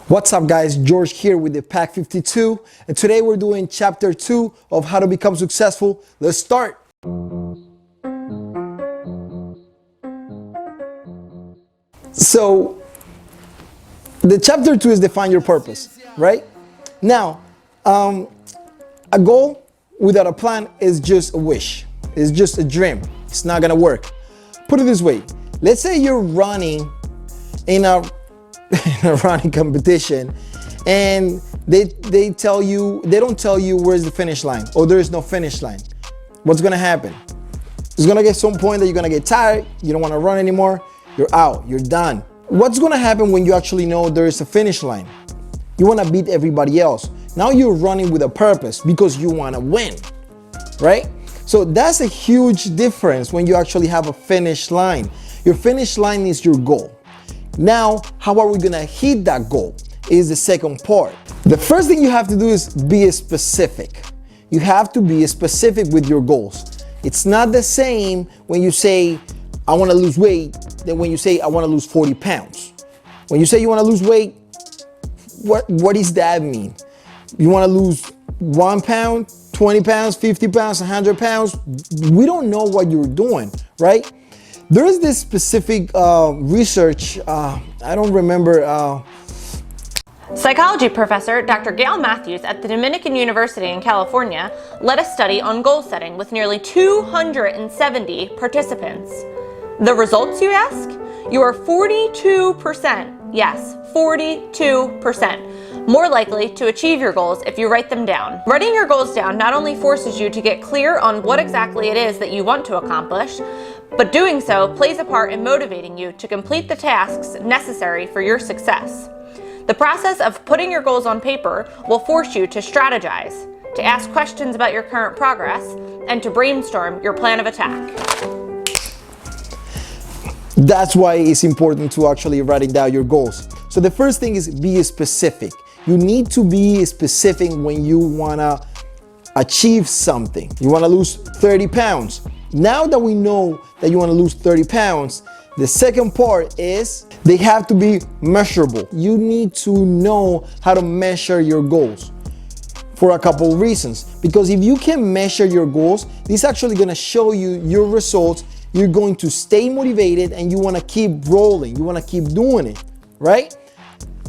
What's up guys, George here with the Pack 52, and today we're doing chapter 2 of how to become successful. Let's start. So the chapter 2 is define your purpose, right? Now, a goal without a plan is just a wish. It's just a dream. It's not gonna work. Put it this way. Let's say you're running in a running competition and they don't tell you where's the finish line, or there is no finish line. What's gonna happen? It's gonna get some point that you're gonna get tired, you don't want to run anymore, you're out, you're done. What's gonna happen when you actually know there is a finish line? You want to beat everybody else. Now you're running with a purpose because you want to win, right? So that's a huge difference when you actually have a finish line. Your finish line is your goal. Now, how are we gonna hit that goal is the second part. The first thing you have to do is be specific. You have to be specific with your goals. It's not the same when you say, I wanna lose weight, than when you say, I wanna lose 40 pounds. When you say you wanna lose weight, what does that mean? You wanna lose 1 pound, 20 pounds, 50 pounds, 100 pounds? We don't know what you're doing, right? There is this specific research, I don't remember. Psychology professor Dr. Gail Matthews at the Dominican University in California led a study on goal setting with nearly 270 participants. The results, you ask? You are 42%, yes, 42%, more likely to achieve your goals if you write them down. Writing your goals down not only forces you to get clear on what exactly it is that you want to accomplish, but doing so plays a part in motivating you to complete the tasks necessary for your success. The process of putting your goals on paper will force you to strategize, to ask questions about your current progress, and to brainstorm your plan of attack. That's why it's important to actually write down your goals. So the first thing is be specific. You need to be specific when you wanna achieve something. You wanna lose 30 pounds. Now that we know that you wanna lose 30 pounds, the second part is they have to be measurable. You need to know how to measure your goals for a couple of reasons. Because if you can measure your goals, this is actually gonna show you your results. You're going to stay motivated and you wanna keep rolling. You wanna keep doing it, right?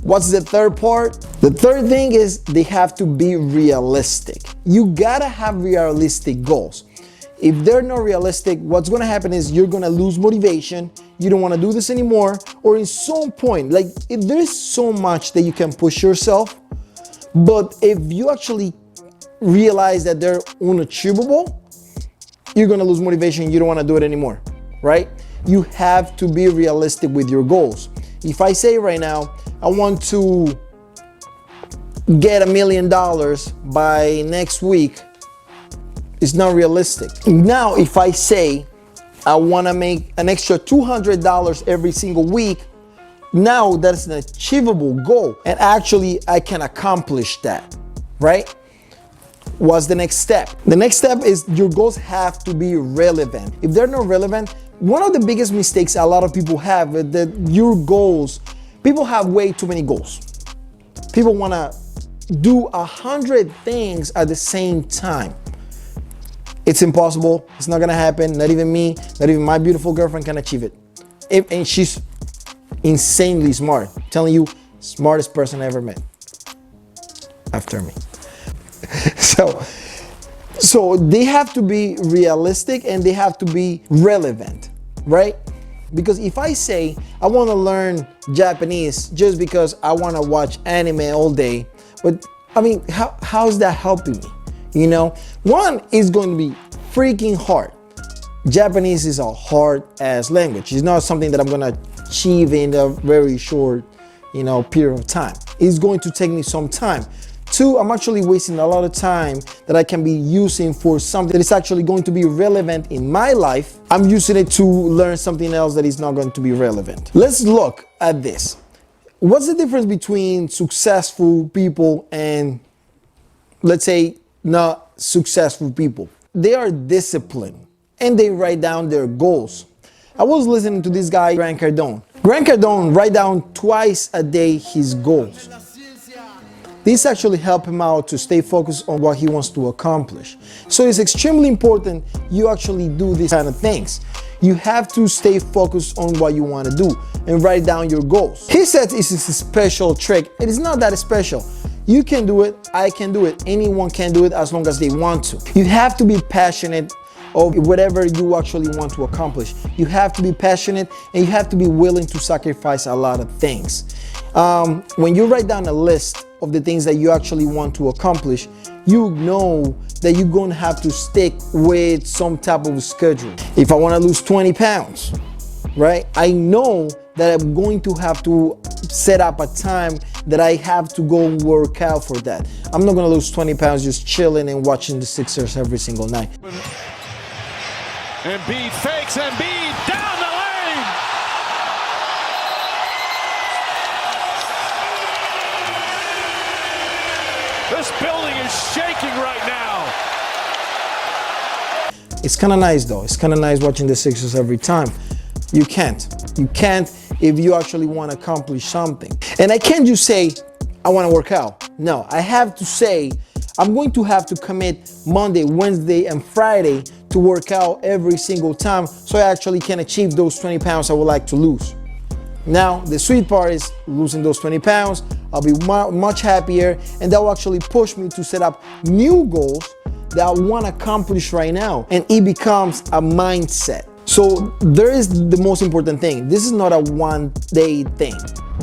What's the third part? The third thing is they have to be realistic. You gotta have realistic goals. If they're not realistic, what's gonna happen is you're gonna lose motivation. You don't wanna do this anymore, or in some point, like there's so much that you can push yourself, but if you actually realize that they're unachievable, you're gonna lose motivation. You don't wanna do it anymore, right? You have to be realistic with your goals. If I say right now, I want to get $1 million by next week, it's not realistic. Now, if I say I want to make an extra $200 every single week, now that's an achievable goal. And actually, I can accomplish that, right? What's the next step? The next step is your goals have to be relevant. If they're not relevant, one of the biggest mistakes a lot of people have is that your goals, people have way too many goals. People want to do 100 things at the same time. It's impossible. It's not gonna happen. Not even me, not even my beautiful girlfriend can achieve it. And she's insanely smart. I'm telling you, smartest person I ever met. After me. So they have to be realistic and they have to be relevant, right? Because if I say I want to learn Japanese just because I want to watch anime all day, but I mean, how's that helping me? You know, one is going to be freaking hard. Japanese is a hard ass language. It's not something that I'm going to achieve in a very short, period of time. It's going to take me some time. Two, I'm actually wasting a lot of time that I can be using for something that is actually going to be relevant in my life. I'm using it to learn something else that is not going to be relevant. Let's look at this. What's the difference between successful people and, let's say, not successful people? They are disciplined and they write down their goals. I was listening to this guy, Grant Cardone. Grant Cardone write down twice a day his goals. This actually helps him out to stay focused on what he wants to accomplish. So it's extremely important you actually do these kind of things. You have to stay focused on what you want to do and write down your goals. He says it's a special trick. It is not that special. You can do it, I can do it, anyone can do it as long as they want to. You have to be passionate of whatever you actually want to accomplish. You have to be passionate and you have to be willing to sacrifice a lot of things. When you write down a list of the things that you actually want to accomplish, you know that you're going to have to stick with some type of schedule. If I want to lose 20 pounds, right? I know that I'm going to have to set up a time that I have to go and work out for that. I'm not going to lose 20 pounds just chilling and watching the Sixers every single night. Embiid fakes, Embiid down the lane. This building is shaking right now. It's kind of nice though. It's kind of nice watching the Sixers every time. You can't if you actually want to accomplish something. And I can't just say, I want to work out. No, I have to say, I'm going to have to commit Monday, Wednesday, and Friday to work out every single time so I actually can achieve those 20 pounds I would like to lose. Now, the sweet part is losing those 20 pounds. I'll be much happier, and that will actually push me to set up new goals that I want to accomplish right now. And it becomes a mindset. So there is the most important thing. This is not a one-day thing.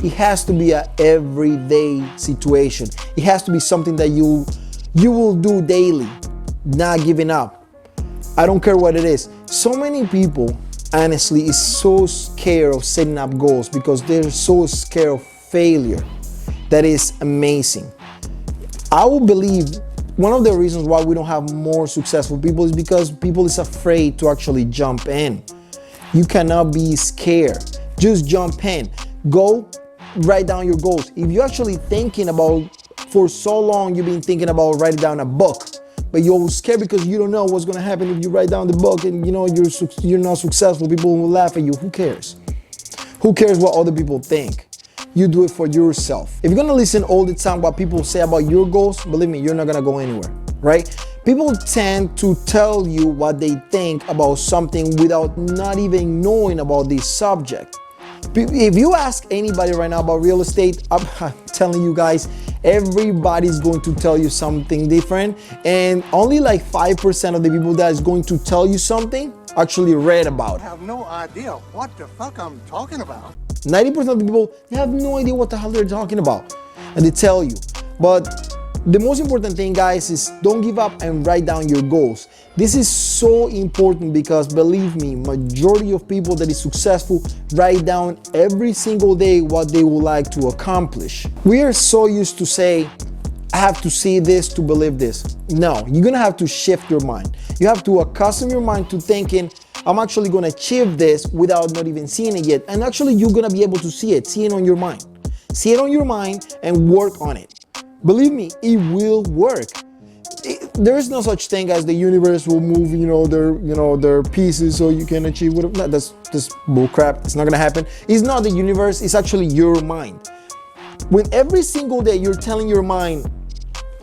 It has to be an everyday situation. It has to be something that you will do daily, not giving up. I don't care what it is. So many people, honestly, is so scared of setting up goals because they're so scared of failure. That is amazing. I will believe one of the reasons why we don't have more successful people is because people is afraid to actually jump in. You cannot be scared. Just jump in. Go write down your goals. If you're actually thinking about, for so long you've been thinking about writing down a book, but you're scared because you don't know what's going to happen if you write down the book and you're not successful, people will laugh at you. Who cares? Who cares what other people think? You do it for yourself. If you're gonna listen all the time what people say about your goals, believe me, you're not gonna go anywhere, right? People tend to tell you what they think about something without not even knowing about this subject. If you ask anybody right now about real estate, I'm telling you guys, everybody's going to tell you something different, and only like 5% of the people that is going to tell you something actually read about it. I have no idea what the fuck I'm talking about. 90% of the people, they have no idea what the hell they're talking about, and they tell you. But the most important thing, guys, is don't give up and write down your goals. This is so important because, believe me, majority of people that is successful write down every single day what they would like to accomplish. We are so used to say, I have to see this to believe this. No, you're gonna have to shift your mind. You have to accustom your mind to thinking, I'm actually gonna achieve this without not even seeing it yet. And actually, you're gonna be able to see it on your mind. See it on your mind and work on it. Believe me, it will work. There is no such thing as the universe will move, their pieces so you can achieve whatever. No, that's just bull crap. It's not gonna happen. It's not the universe, it's actually your mind. When every single day you're telling your mind,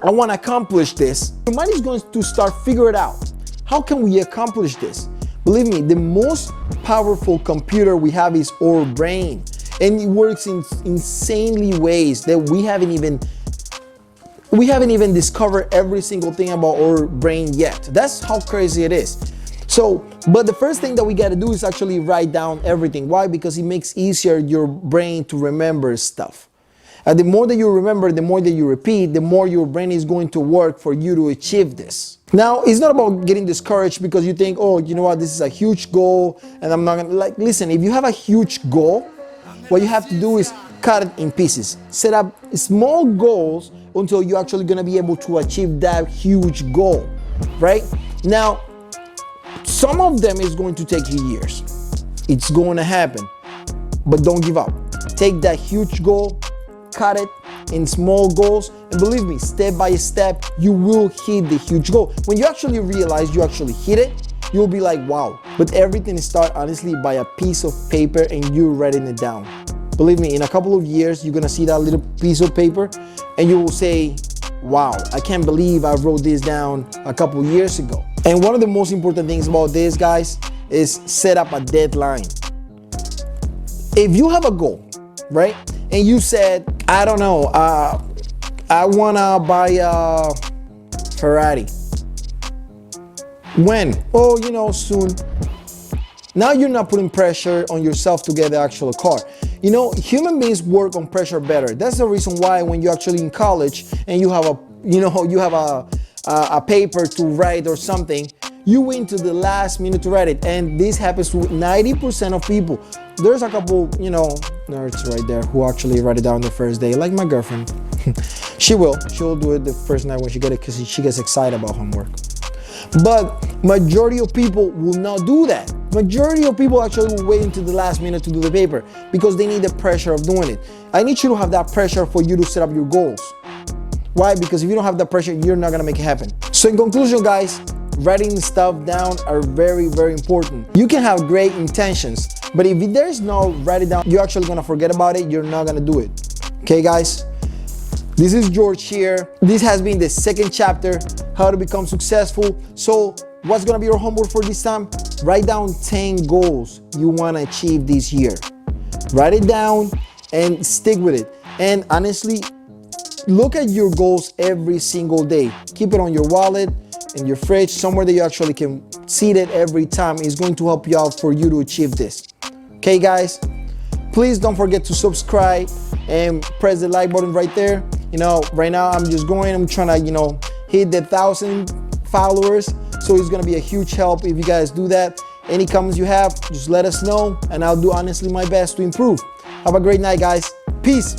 I wanna accomplish this, your mind is going to start figuring it out. How can we accomplish this? Believe me, the most powerful computer we have is our brain. And it works in insanely ways that we haven't even discovered every single thing about our brain yet. That's how crazy it is. So, but the first thing that we gotta do is actually write down everything. Why? Because it makes easier your brain to remember stuff. And the more that you remember, the more that you repeat, the more your brain is going to work for you to achieve this. Now, it's not about getting discouraged because you think, oh, you know what, this is a huge goal and I'm not gonna, listen, if you have a huge goal, what you have to do is cut it in pieces. Set up small goals until you're actually gonna be able to achieve that huge goal, right? Now, some of them is going to take you years. It's going to happen, but don't give up. Take that huge goal, cut it in small goals, and believe me, step by step, you will hit the huge goal. When you actually realize you actually hit it, you'll be like, wow. But everything starts honestly by a piece of paper and you writing it down. Believe me, in a couple of years, you're gonna see that little piece of paper and you will say, wow, I can't believe I wrote this down a couple years ago. And one of the most important things about this, guys, is set up a deadline. If you have a goal, right? And you said, I don't know, I wanna buy a Ferrari. When? Oh, you know, soon. Now you're not putting pressure on yourself to get the actual car. You know, human beings work on pressure better. That's the reason why when you're actually in college and you have a paper to write or something, you wait to the last minute to write it. And this happens to 90% of people. There's a couple, nerds right there who actually write it down the first day, like my girlfriend. She'll do it the first night when she gets it because she gets excited about homework. But majority of people will not do that. Majority of people actually will wait until the last minute to do the paper because they need the pressure of doing it. I need you to have that pressure for you to set up your goals. Why? Because if you don't have that pressure, you're not gonna make it happen. So in conclusion, guys, writing stuff down are very, very important. You can have great intentions, but if there's no write it down, you're actually gonna forget about it, you're not gonna do it. Okay, guys? This is George here. This has been the second chapter, how to become successful. So what's gonna be your homework for this time? Write down 10 goals you wanna achieve this year. Write it down and stick with it. And honestly, look at your goals every single day. Keep it on your wallet, in your fridge, somewhere that you actually can see it every time. It's going to help you out for you to achieve this. Okay, guys? Please don't forget to subscribe and press the like button right there. Right now I'm trying to, hit the 1,000 followers. So it's gonna be a huge help if you guys do that. Any comments you have, just let us know and I'll do honestly my best to improve. Have a great night, guys. Peace.